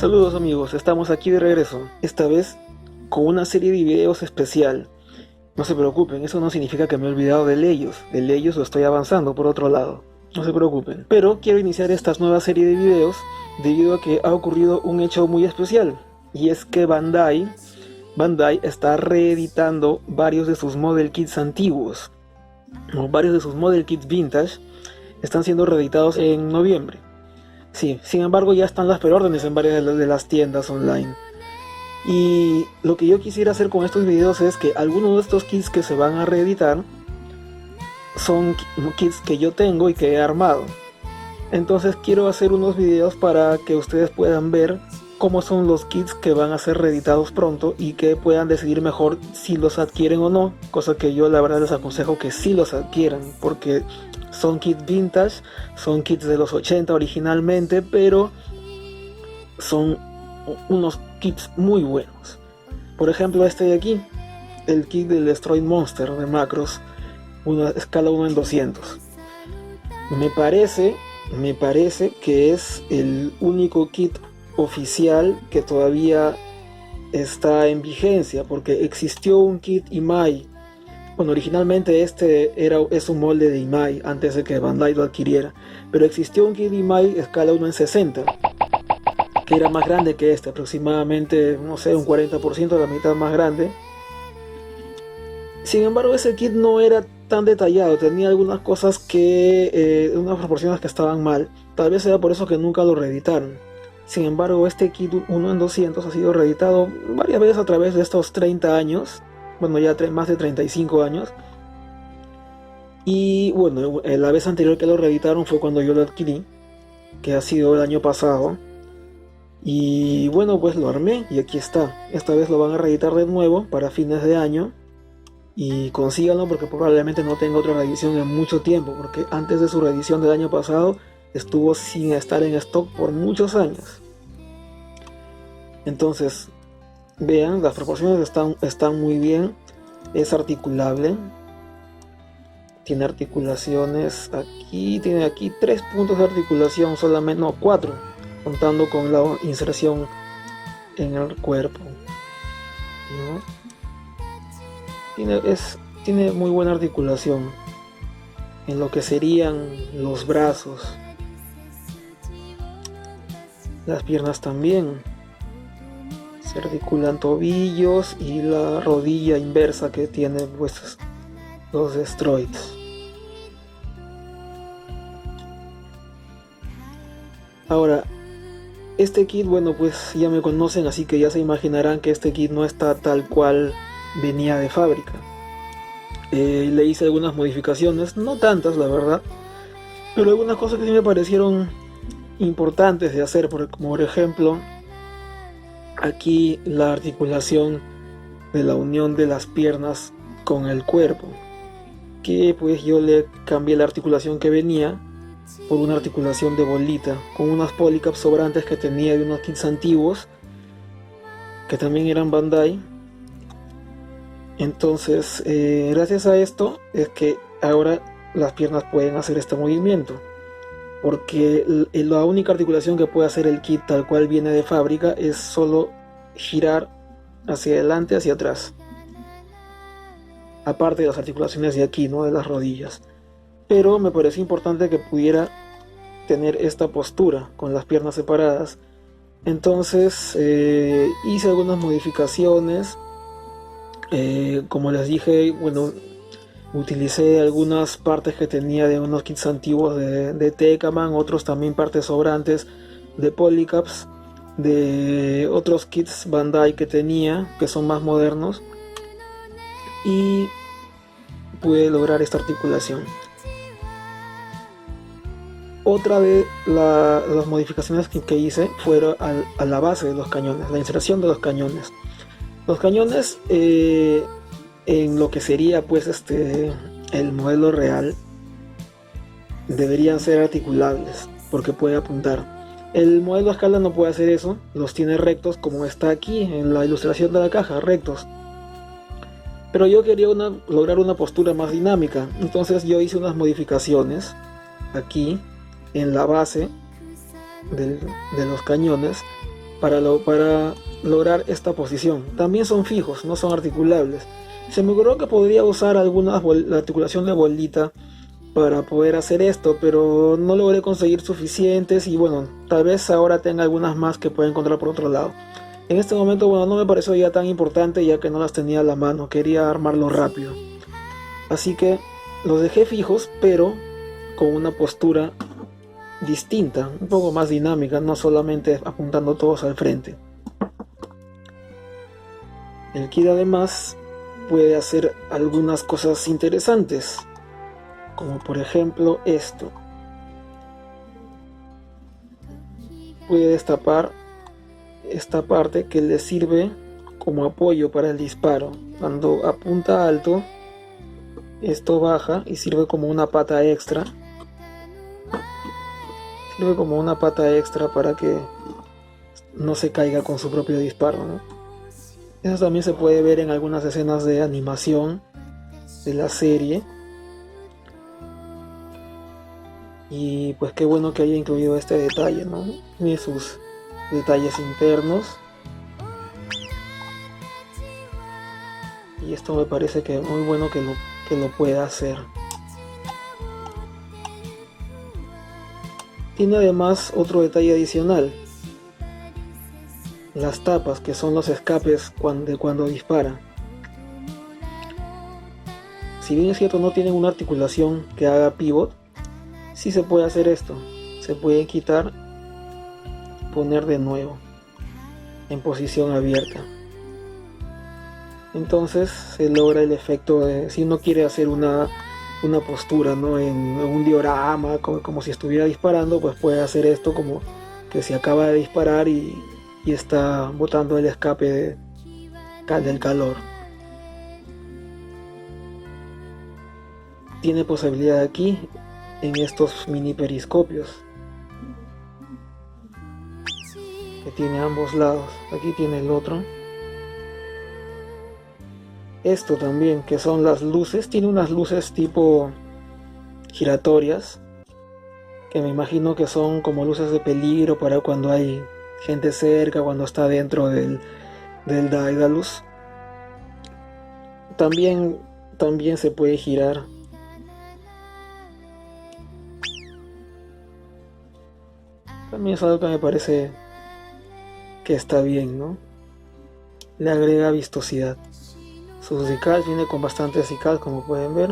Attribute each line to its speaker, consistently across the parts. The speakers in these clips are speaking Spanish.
Speaker 1: Saludos amigos, estamos aquí de regreso, esta vez con una serie de videos especial. No se preocupen, eso no significa que me he olvidado de Leyos lo estoy avanzando por otro lado. No se preocupen, pero quiero iniciar esta nueva serie de videos debido a que ha ocurrido un hecho muy especial. Y es que Bandai está reeditando varios de sus model kits antiguos. Varios de sus model kits vintage están siendo reeditados en noviembre. Sí, sin embargo ya están las preórdenes en varias de las tiendas online. Y lo que yo quisiera hacer con estos videos es que algunos de estos kits que se van a reeditar son kits que yo tengo y que he armado. Entonces quiero hacer unos videos para que ustedes puedan ver cómo son los kits que van a ser reeditados pronto y que puedan decidir mejor si los adquieren o no, cosa que yo la verdad les aconsejo que sí los adquieran, porque son kits vintage, son kits de los 80 originalmente, pero son unos kits muy buenos. Por ejemplo, este de aquí, el kit del Destroy Monster de Macros, una escala 1 en 200. Me parece que es el único kit oficial que todavía está en vigencia, porque existió un kit Imai. Bueno, originalmente es un molde de Imai antes de que Bandai lo adquiriera, pero existió un kit Imai escala 1 en 60 que era más grande que este, aproximadamente, no sé, un 40%, la mitad más grande. Sin embargo, ese kit no era tan detallado, tenía algunas cosas unas proporciones que estaban mal. Tal vez sea por eso que nunca lo reeditaron. Sin embargo, este kit 1 en 200 ha sido reeditado varias veces a través de estos 30 años. Bueno, ya más de 35 años. Y bueno, la vez anterior que lo reeditaron fue cuando yo lo adquirí, que ha sido el año pasado. Y bueno, pues lo armé y aquí está. Esta vez lo van a reeditar de nuevo para fines de año. Y consíganlo porque probablemente no tenga otra reedición en mucho tiempo, porque antes de su reedición del año pasado estuvo sin estar en stock por muchos años. Entonces, vean, las proporciones están muy bien. Es articulable. Tiene articulaciones aquí. Tiene aquí 3 puntos de articulación solamente, no, 4, contando con la inserción en el cuerpo, ¿no? Tiene muy buena articulación en lo que serían los brazos, las piernas también. Se articulan tobillos y la rodilla inversa que tiene pues los Destroids. Ahora, este kit, bueno, pues ya me conocen, así que ya se imaginarán que este kit no está tal cual venía de fábrica. Le hice algunas modificaciones, no tantas la verdad, pero algunas cosas que sí me parecieron importantes de hacer, como por ejemplo aquí la articulación de la unión de las piernas con el cuerpo, que pues yo le cambié la articulación que venía por una articulación de bolita con unas polycaps sobrantes que tenía de unos kits antiguos que también eran Bandai. Entonces gracias a esto es que ahora las piernas pueden hacer este movimiento, porque la única articulación que puede hacer el kit tal cual viene de fábrica es solo girar hacia adelante, hacia atrás, aparte de las articulaciones de aquí, ¿no? De las rodillas. Pero me pareció importante que pudiera tener esta postura con las piernas separadas. Entonces hice algunas modificaciones. Como les dije, bueno, utilicé algunas partes que tenía de unos kits antiguos de Tekaman, otros también partes sobrantes de Polycaps, de otros kits Bandai que tenía, que son más modernos, y pude lograr esta articulación. Otra de las modificaciones que hice fueron a la base de los cañones, la inserción de los cañones. Los cañones en lo que sería pues el modelo real deberían ser articulables porque puede apuntar. El modelo a escala no puede hacer eso, los tiene rectos como está aquí en la ilustración de la caja, rectos. Pero yo quería lograr una postura más dinámica, entonces yo hice unas modificaciones aquí en la base de los cañones para lograr esta posición. También son fijos, no son articulables. Se me ocurrió que podría usar la articulación de bolita para poder hacer esto, pero no logré conseguir suficientes y bueno, tal vez ahora tenga algunas más que pueda encontrar por otro lado. En este momento, bueno, no me pareció ya tan importante ya que no las tenía a la mano, quería armarlo rápido. Así que los dejé fijos, pero con una postura distinta, un poco más dinámica, no solamente apuntando todos al frente. El kid además puede hacer algunas cosas interesantes, como por ejemplo esto. Puede destapar esta parte que le sirve como apoyo para el disparo. Cuando apunta alto, esto baja y sirve como una pata extra. Sirve como una pata extra para que no se caiga con su propio disparo, ¿no? Eso también se puede ver en algunas escenas de animación de la serie. Y pues qué bueno que haya incluido este detalle, ¿no? Tiene sus detalles internos. Y esto me parece que es muy bueno que lo pueda hacer. Tiene además otro detalle adicional. Las tapas, que son los escapes cuando dispara. Si bien es cierto no tienen una articulación que haga pivot, sí se puede hacer esto. Se puede quitar, poner de nuevo en posición abierta. Entonces se logra el efecto de, si uno quiere hacer una postura, ¿no? En un diorama, como si estuviera disparando, pues puede hacer esto como que se acaba de disparar y está botando el escape del calor. Tiene posibilidad aquí en estos mini periscopios que tiene ambos lados. Aquí tiene el otro. Esto también, que son las luces, tiene unas luces tipo giratorias, que me imagino que son como luces de peligro para cuando hay gente cerca, cuando está dentro del Daedalus. También se puede girar. También es algo que me parece que está bien, ¿no? Le agrega vistosidad. Sus decals, viene con bastantes decals, como pueden ver.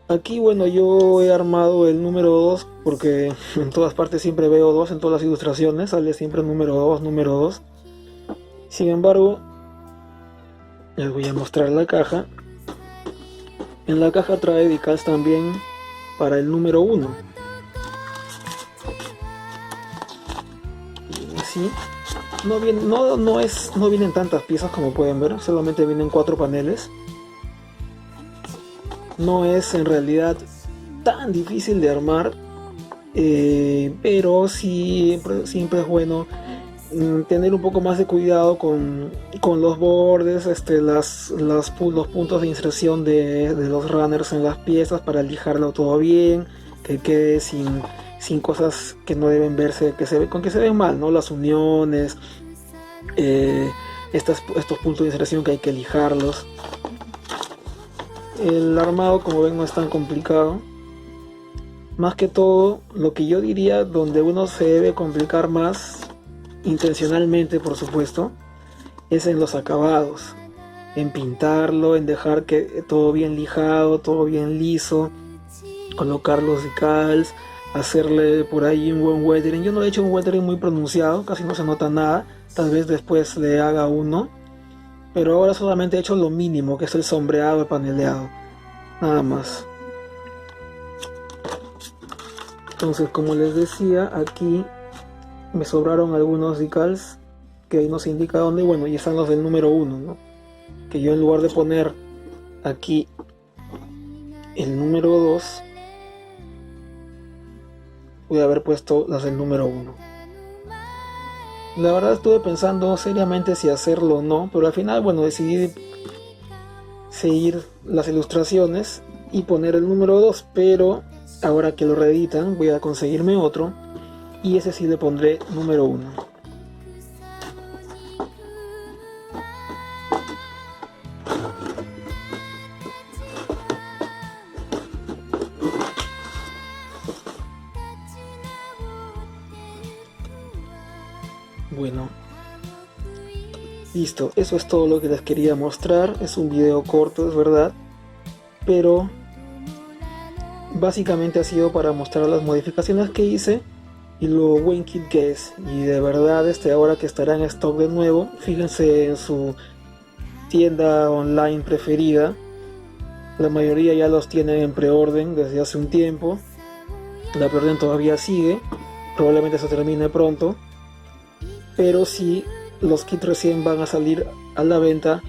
Speaker 1: Aquí, bueno, yo he armado el número 2 porque en todas partes siempre veo 2, en todas las ilustraciones sale siempre número 2, número 2. Sin embargo, les voy a mostrar la caja. En la caja trae decals también para el número 1. Y así, no vienen tantas piezas como pueden ver, solamente vienen 4 paneles. No es en realidad tan difícil de armar, pero siempre es bueno tener un poco más de cuidado con los bordes, los puntos de inserción de los runners en las piezas para lijarlo todo bien, que quede sin cosas que no deben verse, que se ven mal, ¿no? Las uniones, estos puntos de inserción que hay que lijarlos. El armado, como ven, no es tan complicado. Más que todo, lo que yo diría donde uno se debe complicar más, intencionalmente por supuesto, es en los acabados, en pintarlo, en dejar que todo bien lijado, todo bien liso, colocar los decals, hacerle por ahí un buen weathering. Yo no he hecho un weathering muy pronunciado, casi no se nota nada, tal vez después le haga uno, pero ahora solamente he hecho lo mínimo, que es el sombreado, el paneleado, nada más. Entonces, como les decía, aquí me sobraron algunos decals que ahí nos indica dónde, bueno, y están los del número 1, ¿no? Que yo, en lugar de poner aquí el número 2, pude haber puesto las del número 1. La verdad estuve pensando seriamente si hacerlo o no, pero al final, bueno, decidí seguir las ilustraciones y poner el número 2, pero ahora que lo reeditan voy a conseguirme otro y ese sí le pondré número 1. bueno. Listo, eso es todo lo que les quería mostrar. Es un video corto, es verdad, pero básicamente ha sido para mostrar las modificaciones que hice y lo buen kit que es. Y de verdad, ahora que estará en stock de nuevo, fíjense en su tienda online preferida. La mayoría ya los tienen en preorden desde hace un tiempo. La preorden todavía sigue, probablemente se termine pronto, pero sí, los kits recién van a salir a la venta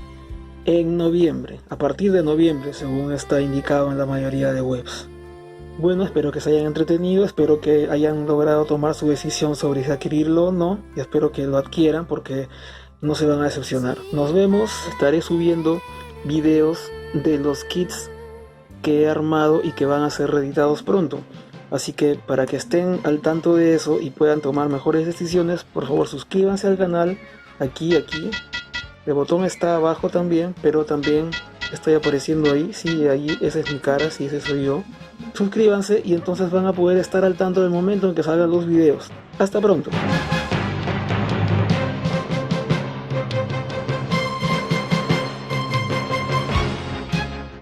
Speaker 1: en noviembre, a partir de noviembre, según está indicado en la mayoría de webs. Bueno, espero que se hayan entretenido, espero que hayan logrado tomar su decisión sobre si adquirirlo o no, y espero que lo adquieran porque no se van a decepcionar. Nos vemos, estaré subiendo videos de los kits que he armado y que van a ser reeditados pronto. Así que para que estén al tanto de eso y puedan tomar mejores decisiones, por favor suscríbanse al canal, aquí, el botón está abajo también, pero también estoy apareciendo ahí, sí, ahí, esa es mi cara, sí, ese soy yo. Suscríbanse y entonces van a poder estar al tanto del momento en que salgan los videos. Hasta pronto.